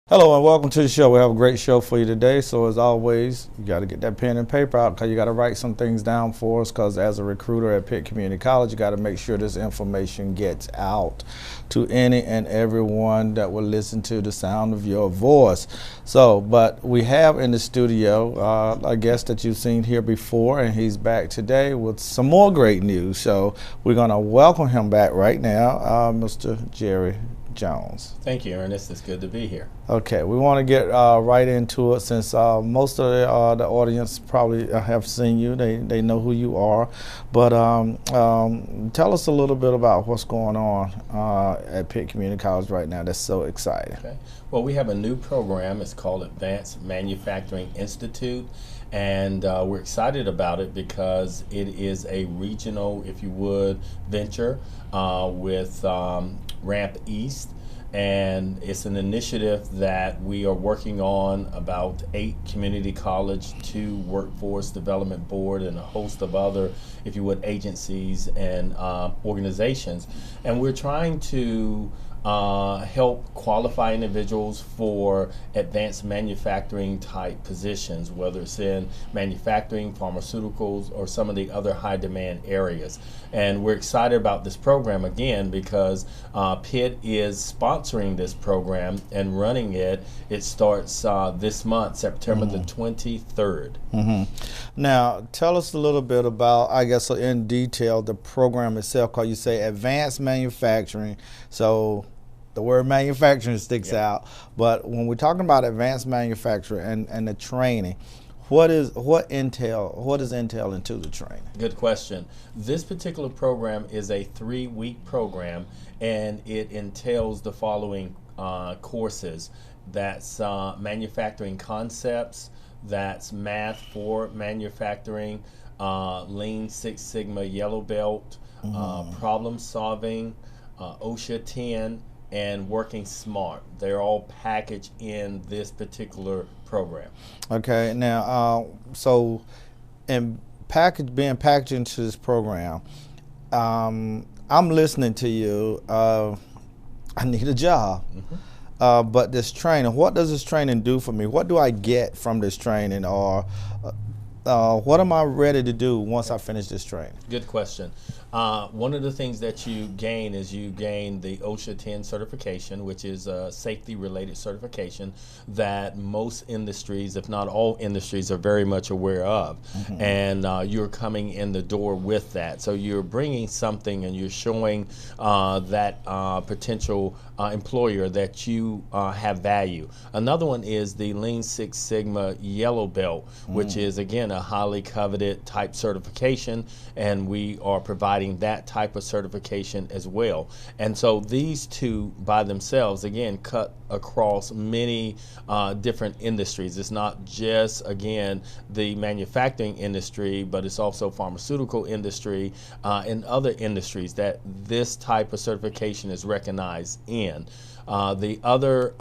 Hello and welcome to the show. We have a great show for you today. So as always, you got to get that pen and paper out because you got to write some things down for us because as a recruiter at Pitt Community College, you got to make sure this information gets out to any and everyone that will listen to the sound of your voice. So, but we have in the studio a guest that you've seen here before, and he's back today with some more great news. So we're going to welcome him back right now, Mr. Jerry Jones. Thank you, Ernest. It's good to be here. Okay, we want to get right into it since most of the audience probably have seen you. They know who you are. But tell us a little bit about what's going on at Pitt Community College right now that's so exciting. Okay. Well, we have a new program. It's called Advanced Manufacturing Institute. And we're excited about it because it is a regional, if you would, venture with Ramp East. And it's an initiative that we are working on about 8 community college, 2 workforce development board, and a host of other, if you would, agencies and organizations. And we're trying to help qualify individuals for advanced manufacturing type positions, whether it's in manufacturing, pharmaceuticals, or some of the other high demand areas. And we're excited about this program again because Pitt is sponsoring this program and running it. It starts this month, September the 23rd. Now, tell us a little bit about, I guess, in detail, the program itself, because you say advanced manufacturing. So the word manufacturing sticks out, but when we're talking about advanced manufacturing and the training, what is entail into the training? Good question. This particular program is a 3-week program, and it entails the following courses. That's manufacturing concepts, that's math for manufacturing, Lean Six Sigma Yellow Belt, problem solving, OSHA 10, and working smart. They're all packaged in this particular program. Okay, now, so being packaged into this program, I'm listening to you. I need a job. But this training, what does this training do for me? What do I get from this training, or what am I ready to do once I finish this training? Good question. One of the things that you gain is you gain the OSHA 10 certification, which is a safety-related certification that most industries, if not all industries, are very much aware of. And you're coming in the door with that. So you're bringing something and you're showing that potential employer that you have value. Another one is the Lean Six Sigma Yellow Belt, which is, again, a highly coveted type certification, and we are providing that type of certification as well. And so these two by themselves, again, cut across many different industries. It's not just, again, the manufacturing industry, but it's also pharmaceutical industry and other industries that this type of certification is recognized in. The other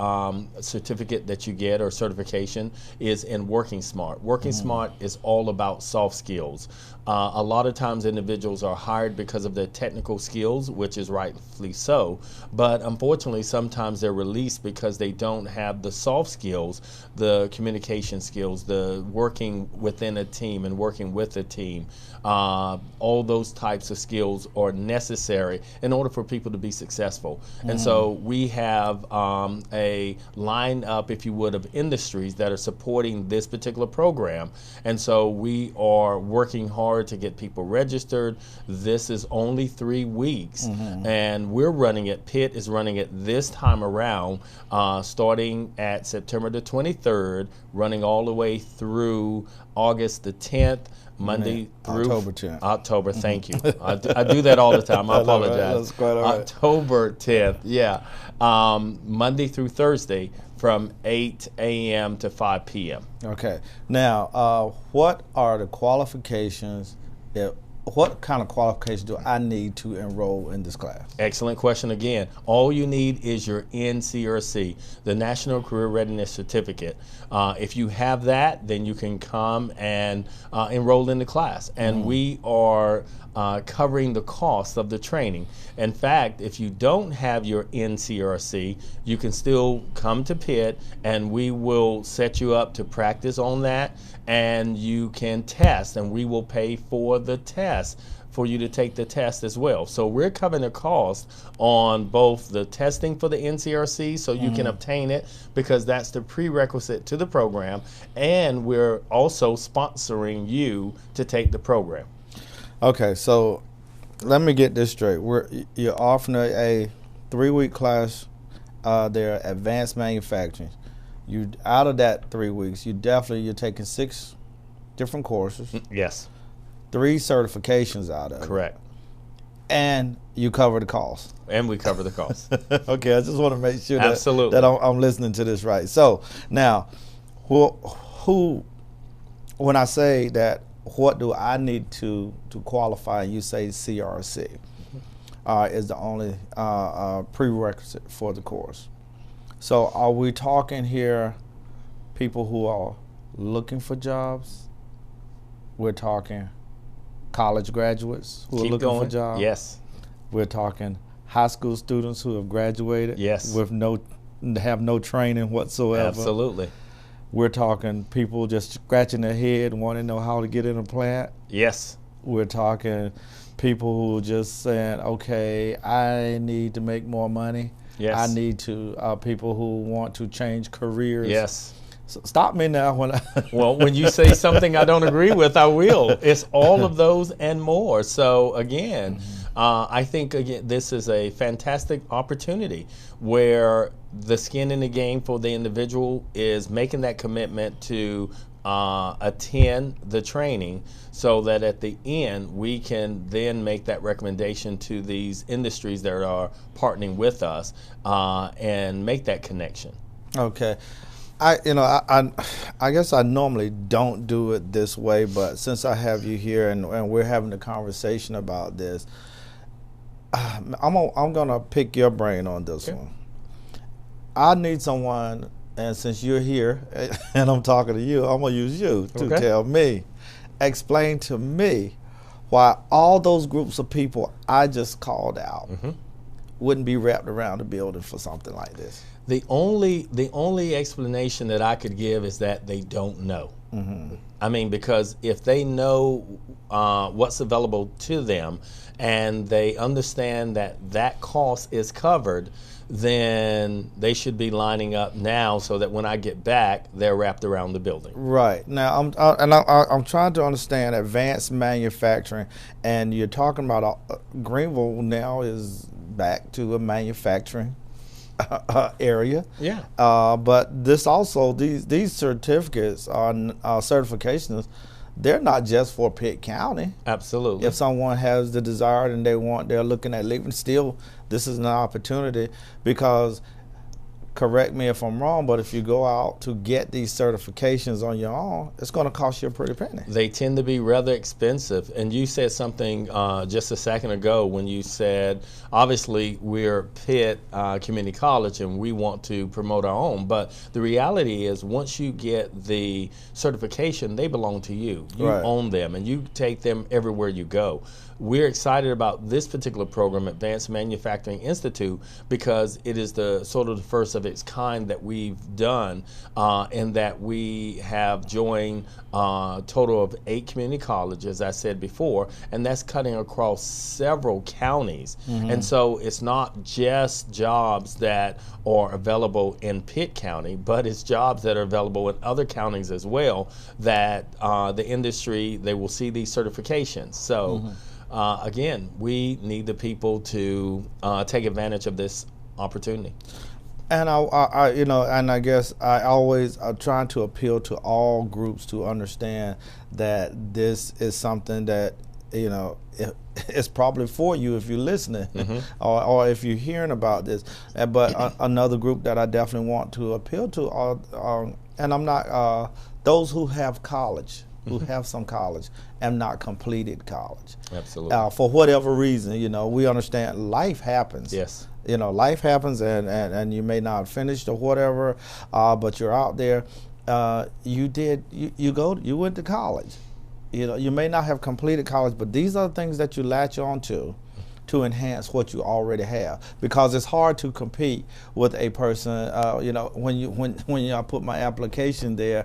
certificate that you get, or certification, is in Working Smart. Working Smart is all about soft skills. A lot of times individuals are hired because of their technical skills, which is rightfully so, but unfortunately sometimes they're released because they don't have the soft skills, the communication skills, the working within a team and working with a team. All those types of skills are necessary in order for people to be successful. And so we have a lineup, if you would, of industries that are supporting this particular program. And so we are working hard to get people registered. This is only 3 weeks, and we're running it. Pitt is running it this time around, starting at September the 23rd, running all the way through August the 10th. Monday through October 10th. October, thank you. I do that all the time. I apologize. That's quite all right. October 10th, yeah. Monday through Thursday from 8 a.m. to 5 p.m. Okay. Now, what are the qualifications? What kind of qualifications do I need to enroll in this class? Excellent question again. All you need is your NCRC, the National Career Readiness Certificate. If you have that, then you can come and enroll in the class. And we are covering the cost of the training. In fact, if you don't have your NCRC, you can still come to Pitt and we will set you up to practice on that, and you can test, and we will pay for the test for you to take the test as well. So we're covering the cost on both the testing for the NCRC, so you can obtain it because that's the prerequisite to the program, and we're also sponsoring you to take the program. Okay, so let me get this straight. You're offering a 3-week class there, advanced manufacturing. You out of that 3 weeks, you're taking 6 different courses. Yes. 3 certifications out of it. Correct. And you cover the cost. And we cover the cost. Okay, I just want to make sure Absolutely. that I'm listening to this right. So now, who when I say that, what do I need to qualify? And you say CRC is the only prerequisite for the course. So are we talking here people who are looking for jobs? We're talking college graduates who are looking for jobs? Yes. We're talking high school students who have graduated Yes. with have no training whatsoever. Absolutely. We're talking people just scratching their head and want to know how to get in a plant. Yes. We're talking people who are just saying, okay, I need to make more money. Yes. I need to, people who want to change careers. Yes. So stop me now when Well, when you say something I don't agree with, I will. It's all of those and more. So again, I think this is a fantastic opportunity where the skin in the game for the individual is making that commitment to attend the training, so that at the end we can then make that recommendation to these industries that are partnering with us and make that connection. Okay. I guess I normally don't do it this way, but since I have you here and we're having a conversation about this, I'm gonna pick your brain on this one. I need someone, and since you're here and I'm talking to you, I'm gonna use you to explain to me why all those groups of people I just called out wouldn't be wrapped around the building for something like this. The only explanation that I could give is that they don't know. I mean, because if they know what's available to them and they understand that that cost is covered, then they should be lining up now so that when I get back, they're wrapped around the building. Right. Now, I'm trying to understand advanced manufacturing, and you're talking about Greenville now is back to a manufacturing area. Yeah. But this also, these certificates are certifications. They're not just for Pitt County. Absolutely. If someone has the desire and they're looking at leaving, still, this is an opportunity, because, correct me if I'm wrong, but if you go out to get these certifications on your own, it's going to cost you a pretty penny. They tend to be rather expensive. And you said something just a second ago when you said, obviously, we're Pitt Community College and we want to promote our own. But the reality is, once you get the certification, they belong to you. You own them, and you take them everywhere you go. We're excited about this particular program, Advanced Manufacturing Institute, because it is the sort of the first of its kind that we've done, in that we have joined a total of 8 community colleges, as I said before, and that's cutting across several counties. And so it's not just jobs that are available in Pitt County, but it's jobs that are available in other counties as well, that the industry, they will see these certifications. So again, we need the people to take advantage of this opportunity. And I guess I'm trying to appeal to all groups to understand that this is something that, it's probably for you if you're listening, or if you're hearing about this. But another group that I definitely want to appeal to are, and I'm not, those who have college, who have some college and not completed college. Absolutely. For whatever reason, we understand life happens. Yes. Life happens, and you may not finish or whatever, but you're out there. You went to college. You know, you may not have completed college, but these are the things that you latch on to enhance what you already have, because it's hard to compete with a person. You know, when I put my application there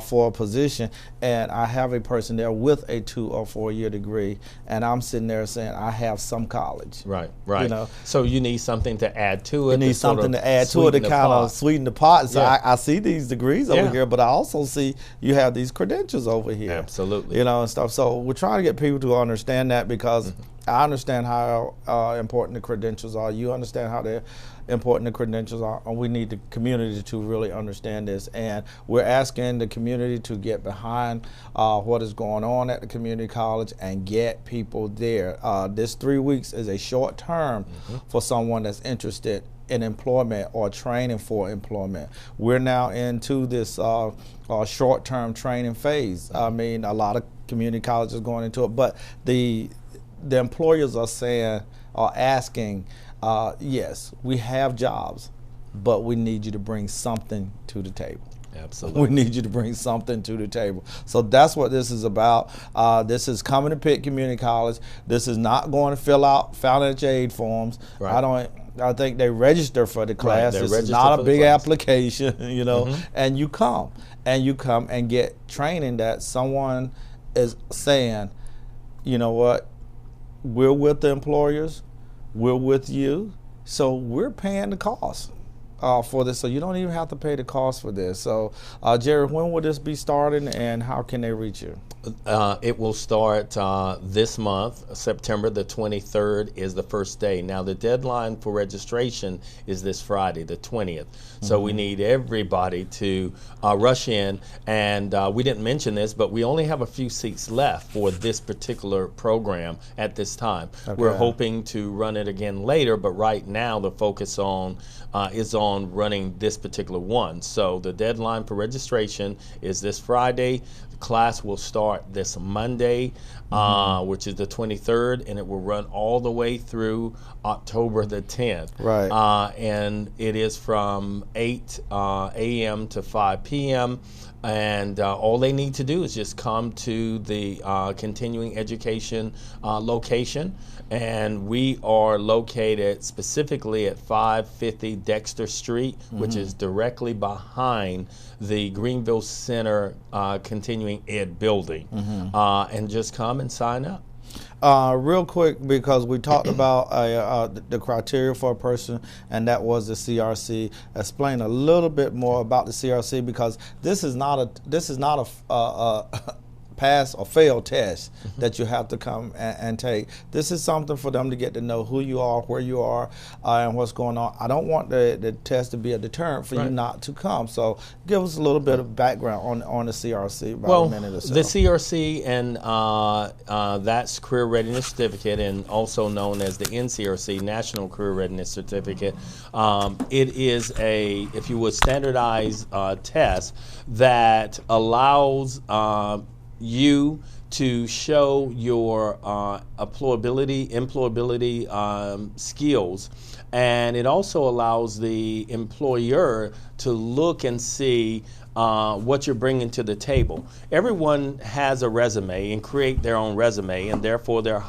for a position, and I have a person there with a 2 or 4 year degree, and I'm sitting there saying I have some college. Right, right. You know, so you need something to add to it. You need something to add to it to kind of sweeten the pot. So Yeah. I see these degrees over here, but I also see you have these credentials over here. Absolutely. You know, and stuff. So we're trying to get people to understand that, because I understand how important the credentials are. You understand how important the credentials are. And we need the community to really understand this. And we're asking the community to get behind what is going on at the community college and get people there. This 3 weeks is a short term for someone that's interested in employment or training for employment. We're now into this short-term training phase. I mean, a lot of community colleges going into it, but the employers are asking, yes, we have jobs, but we need you to bring something to the table. Absolutely. We need you to bring something to the table. So that's what this is about. This is coming to Pitt Community College. This is not going to fill out financial aid forms. Right. I think they register for the class. Right, this is not a big application, you know, and you come and get training that someone is saying, you know what, we're with the employers, we're with you, so we're paying the cost for this, so you don't even have to pay the cost for this. So, Jerry, when will this be starting, and how can they reach you? It will start this month. September the 23rd is the first day. Now, the deadline for registration is this Friday, the 20th. So we need everybody to rush in. And we didn't mention this, but we only have a few seats left for this particular program at this time. Okay. We're hoping to run it again later, but right now the focus is on running this particular one. So the deadline for registration is this Friday. The class will start this Monday, which is the 23rd, and it will run all the way through October the 10th. Right. And it is from 8 a.m. to 5 p.m. And all they need to do is just come to the continuing education location. And we are located specifically at 550 Dexter Street, which is directly behind the Greenville Center continuing ed building. And just come and sign up. Real quick, because we talked about the criteria for a person, and that was the CRC. Explain a little bit more about the CRC, because this is not a pass or fail test that you have to come and take. This is something for them to get to know who you are, where you are, and what's going on. I don't want the test to be a deterrent for you not to come. So give us a little bit of background on the CRC, about a minute or so. The CRC, and that's Career Readiness Certificate, and also known as the NCRC, National Career Readiness Certificate. It is a, if you would, standardized test that allows you to show your employability skills, and it also allows the employer to look and see what you're bringing to the table. Everyone has a resume and create their own resume, and therefore they're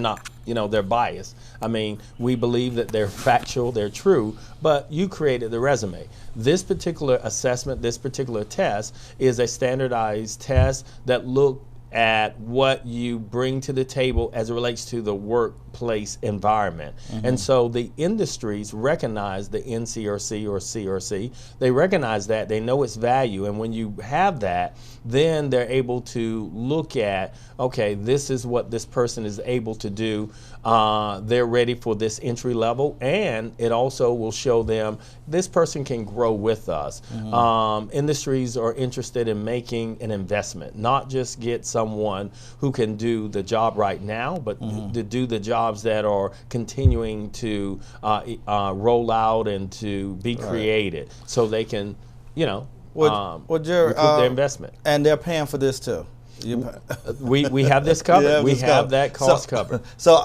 not, they're biased. I mean, we believe that they're factual, they're true, but you created the resume. This particular assessment, this particular test is a standardized test that look at what you bring to the table as it relates to the workplace environment. And so the industries recognize the NCRC or CRC. They recognize that, they know its value, and when you have that, then they're able to look at, okay, this is what this person is able to do. They're ready for this entry level, and it also will show them this person can grow with us. Industries are interested in making an investment, not just get someone who can do the job right now, but to do the jobs that are continuing to roll out and to be created, so they can, Jerry, recoup their investment. And they're paying for this too. We have this covered. We have that cost covered. So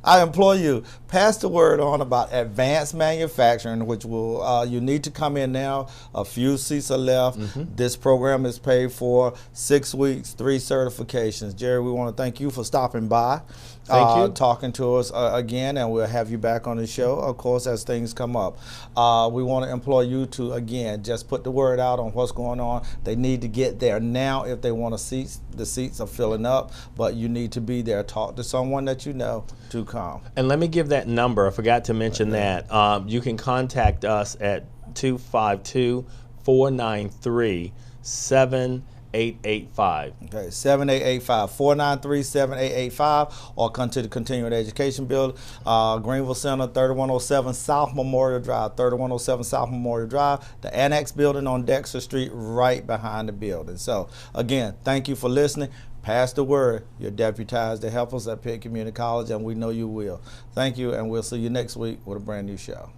I implore you, pass the word on about advanced manufacturing, which will you need to come in now. A few seats are left. This program is paid for 6 weeks, 3 certifications. Jerry, we want to thank you for stopping by. Thank you. Talking to us again, and we'll have you back on the show, of course, as things come up. We want to implore you to, again, just put the word out on what's going on. They need to get there now if they want a seat. The seats are filling up, but you need to be there. Talk to someone that you know to come. And let me give that number. I forgot to mention that. You can contact us at 252-493-7885. Okay, 7885, 493-7885, or come to the Continuing Education Building, Greenville Center, 3107 South Memorial Drive, 3107 South Memorial Drive, the Annex Building on Dexter Street, right behind the building. So, again, thank you for listening. Pass the word. You're deputized to help us at Pitt Community College, and we know you will. Thank you, and we'll see you next week with a brand new show.